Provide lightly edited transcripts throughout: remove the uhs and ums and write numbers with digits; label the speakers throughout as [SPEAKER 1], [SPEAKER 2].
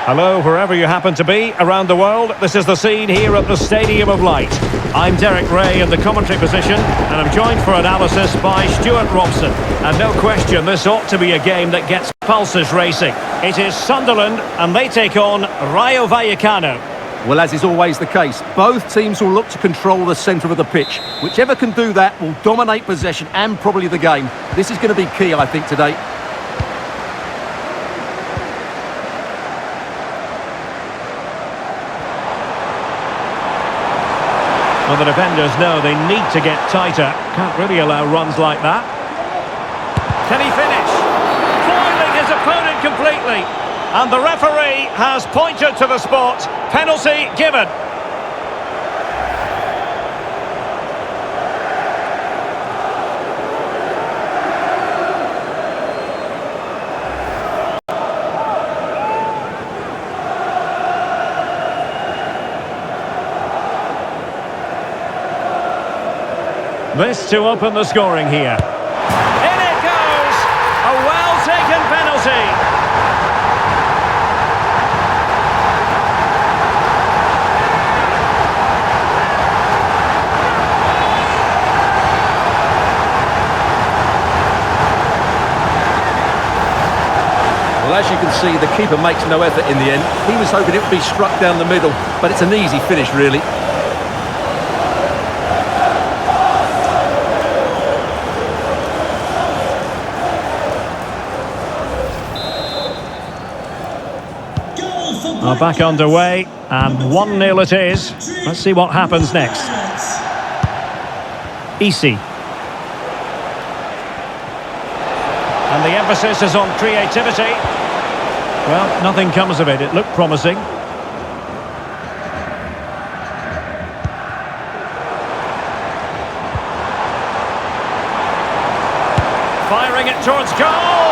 [SPEAKER 1] Hello, wherever you happen to be around the world. This is the scene here at the Stadium of Light. I'm Derek Ray in the commentary position, and I'm joined for analysis by Stuart Robson. And no question, this ought to be a game that gets pulses racing. It is Sunderland, and they take on Rayo Vallecano.
[SPEAKER 2] Well, as is always the case, both teams will look to control the centre of the pitch. Whichever can do that will dominate possession and probably the game. This is going to be key, I think, today.
[SPEAKER 1] Well, the defenders know they need to get tighter. Can't really allow runs like that. Can he finish? Foiling his opponent completely. And the referee has pointed to the spot. Penalty given. This to open the scoring here. In it goes! A well-taken penalty.
[SPEAKER 2] Well, as you can see, the keeper makes no effort in the end. He was hoping it would be struck down the middle, but it's an easy finish, really.
[SPEAKER 1] Are back underway, and 1-0 it is. Let's see what happens next. Easy. And the emphasis is on creativity. Well, nothing comes of it. It looked promising. Firing it towards goal!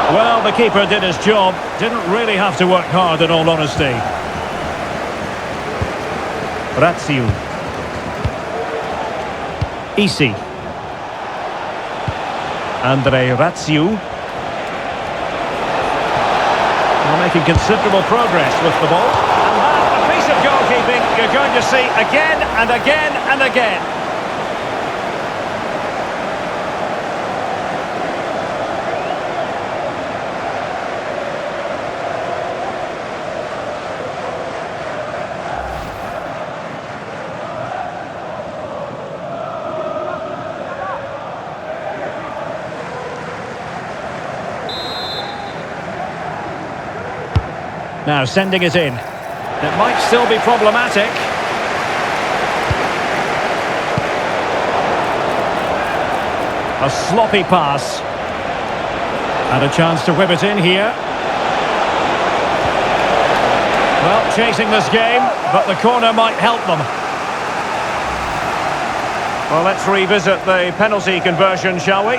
[SPEAKER 1] Well, the keeper did his job. Didn't really have to work hard, in all honesty. Ratsiu. Easy. Andre Ratsiu. They're making considerable progress with the ball. And that, a piece of goalkeeping you're going to see again and again and again. Now sending it in. It might still be problematic. A sloppy pass. And a chance to whip it in here. Well, chasing this game, but the corner might help them. Well, let's revisit the penalty conversion, shall we?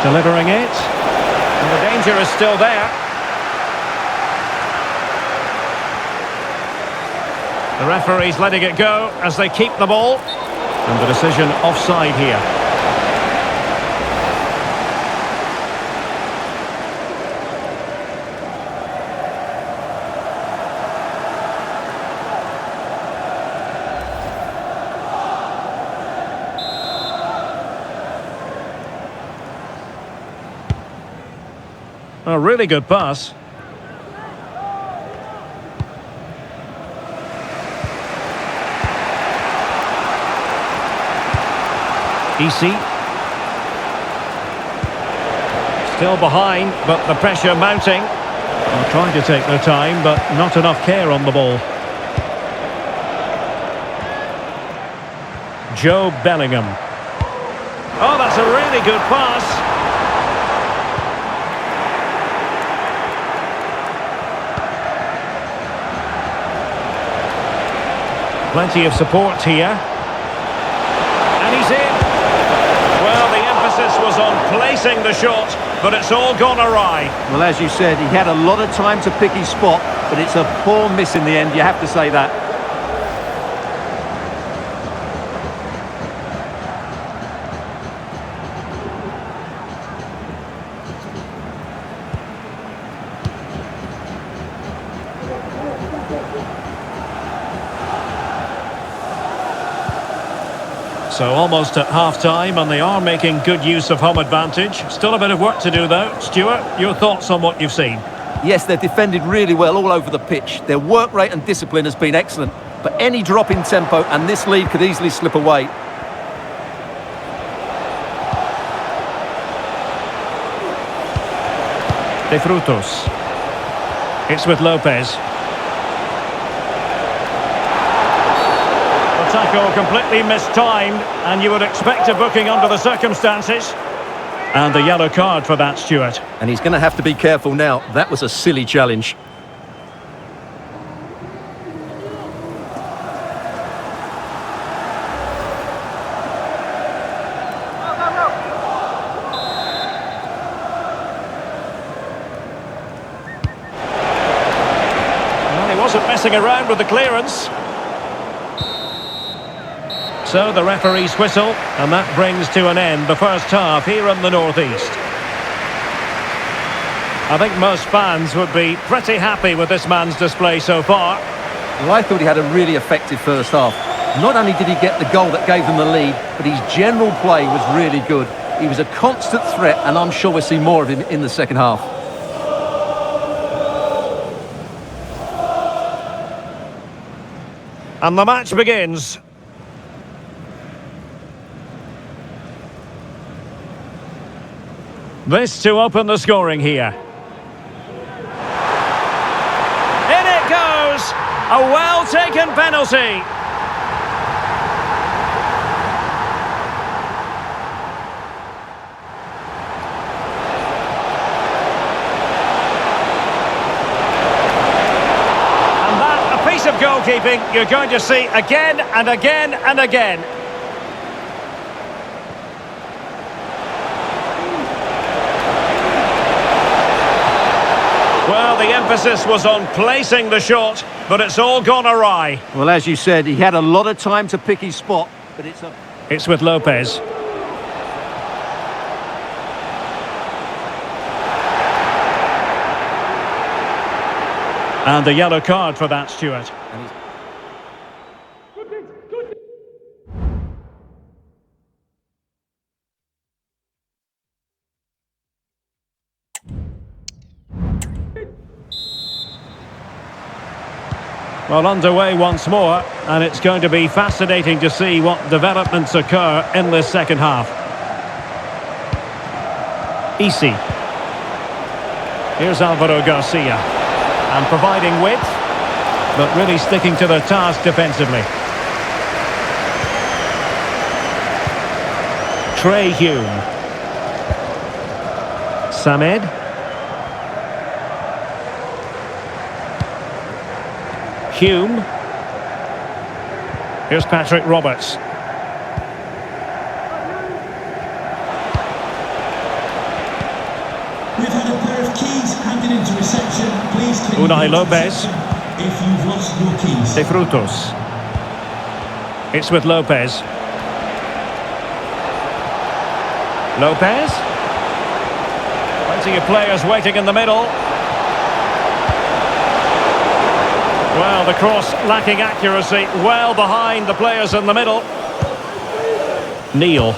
[SPEAKER 1] Delivering it, and the danger is still there. The referee's letting it go as they keep the ball, and the decision offside here. A really good pass. Easy. Still behind, but the pressure mounting. They're trying to take their time, but not enough care on the ball. Joe Bellingham. Oh, that's a really good pass. Plenty of support here. And he's in. Well, the emphasis was on placing the shot, but it's all gone awry.
[SPEAKER 2] Well, as you said, he had a lot of time to pick his spot, but it's a poor miss in the end, you have to say that.
[SPEAKER 1] So almost at half-time, and they are making good use of home advantage. Still a bit of work to do, though. Stuart, your thoughts on what you've seen?
[SPEAKER 2] Yes, they've defended really well all over the pitch. Their work rate and discipline has been excellent. But any drop in tempo, and this lead could easily slip away.
[SPEAKER 1] De Frutos. It's with Lopez. Tackle completely mistimed, and you would expect a booking under the circumstances. And the yellow card for that, Stuart.
[SPEAKER 2] And he's going to have to be careful now. That was a silly challenge.
[SPEAKER 1] Well, he wasn't messing around with the clearance. So the referee's whistle, and that brings to an end the first half here in the northeast. I think most fans would be pretty happy with this man's display so far.
[SPEAKER 2] Well, I thought he had a really effective first half. Not only did he get the goal that gave them the lead, but his general play was really good. He was a constant threat, and I'm sure we'll see more of him in the second half.
[SPEAKER 1] And the match begins. This to open the scoring here. In it goes! A well-taken penalty. And that, a piece of goalkeeping you're going to see again and again and again. Well, the emphasis was on placing the shot, but it's all gone awry.
[SPEAKER 2] Well, as you said, he had a lot of time to pick his spot, but
[SPEAKER 1] It's with Lopez. And the yellow card for that, Stuart. Well, underway once more, and it's going to be fascinating to see what developments occur in this second half. Easy. Here's Alvaro Garcia, and providing width, but really sticking to the task defensively. Trey Hume. Samed. Hume. Here's Patrick Roberts.
[SPEAKER 3] We've had a pair of keys handed into reception. Please can
[SPEAKER 1] Unai Lopez.
[SPEAKER 3] If you've lost your keys.
[SPEAKER 1] De Frutos. It's with Lopez. Lopez. Plenty of players waiting in the middle. Well, the cross lacking accuracy, well behind the players in the middle. Neil.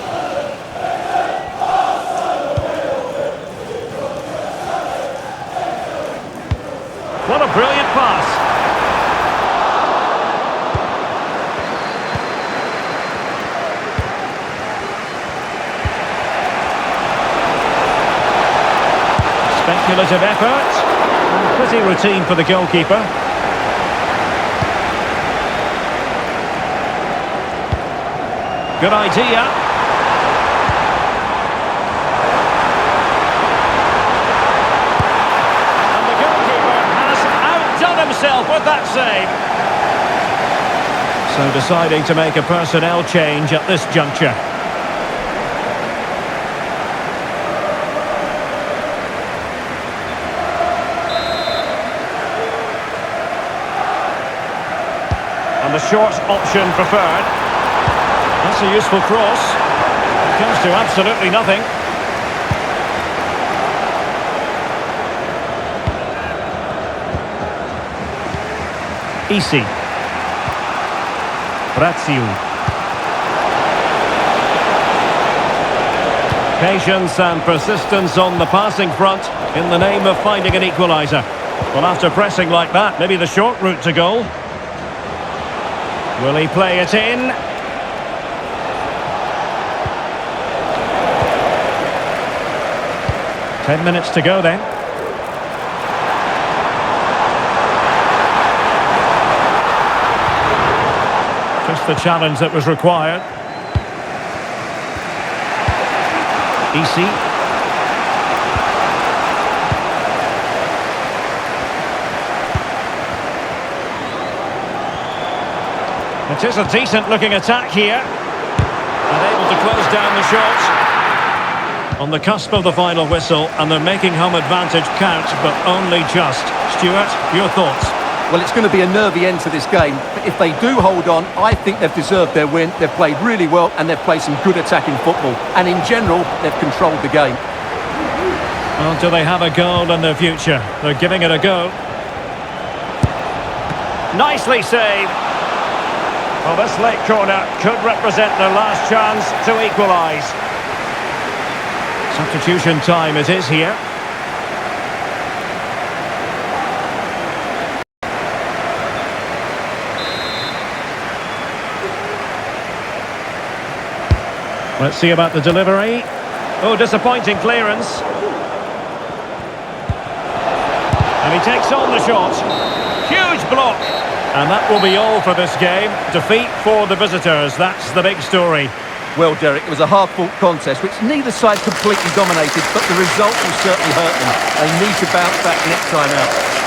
[SPEAKER 1] What a brilliant pass. Speculative effort. Pretty routine for the goalkeeper. Good idea. And the goalkeeper has outdone himself with that save. So deciding to make a personnel change at this juncture. the short option preferred. That's a useful cross. It comes to absolutely nothing. Easy. Brazil. Patience and persistence on the passing front in the name of finding an equaliser. Well, after pressing like that, maybe the short route to goal. Will he play it in? Ten minutes to go then. Just the challenge that was required. Easy. It is a decent looking attack here. And able to close down the shot. On the cusp of the final whistle, and they're making home advantage count, but only just. Stuart, your thoughts?
[SPEAKER 2] Well, it's going to be a nervy end to this game, but if they do hold on, I think they've deserved their win. They've played really well and they've played some good attacking football. And in general, they've controlled the game.
[SPEAKER 1] Well, do they have a goal in their future? They're giving it a go. Nicely saved. Well, this late corner could represent their last chance to equalise. Substitution time it is here. Let's see about the delivery. Oh, disappointing clearance. And he takes on the shot. Huge block. And that will be all for this game. Defeat for the visitors. That's the big story.
[SPEAKER 2] Well, Derek, it was a hard-fought contest, which neither side completely dominated, but the result will certainly hurt them. They need to bounce back next time out.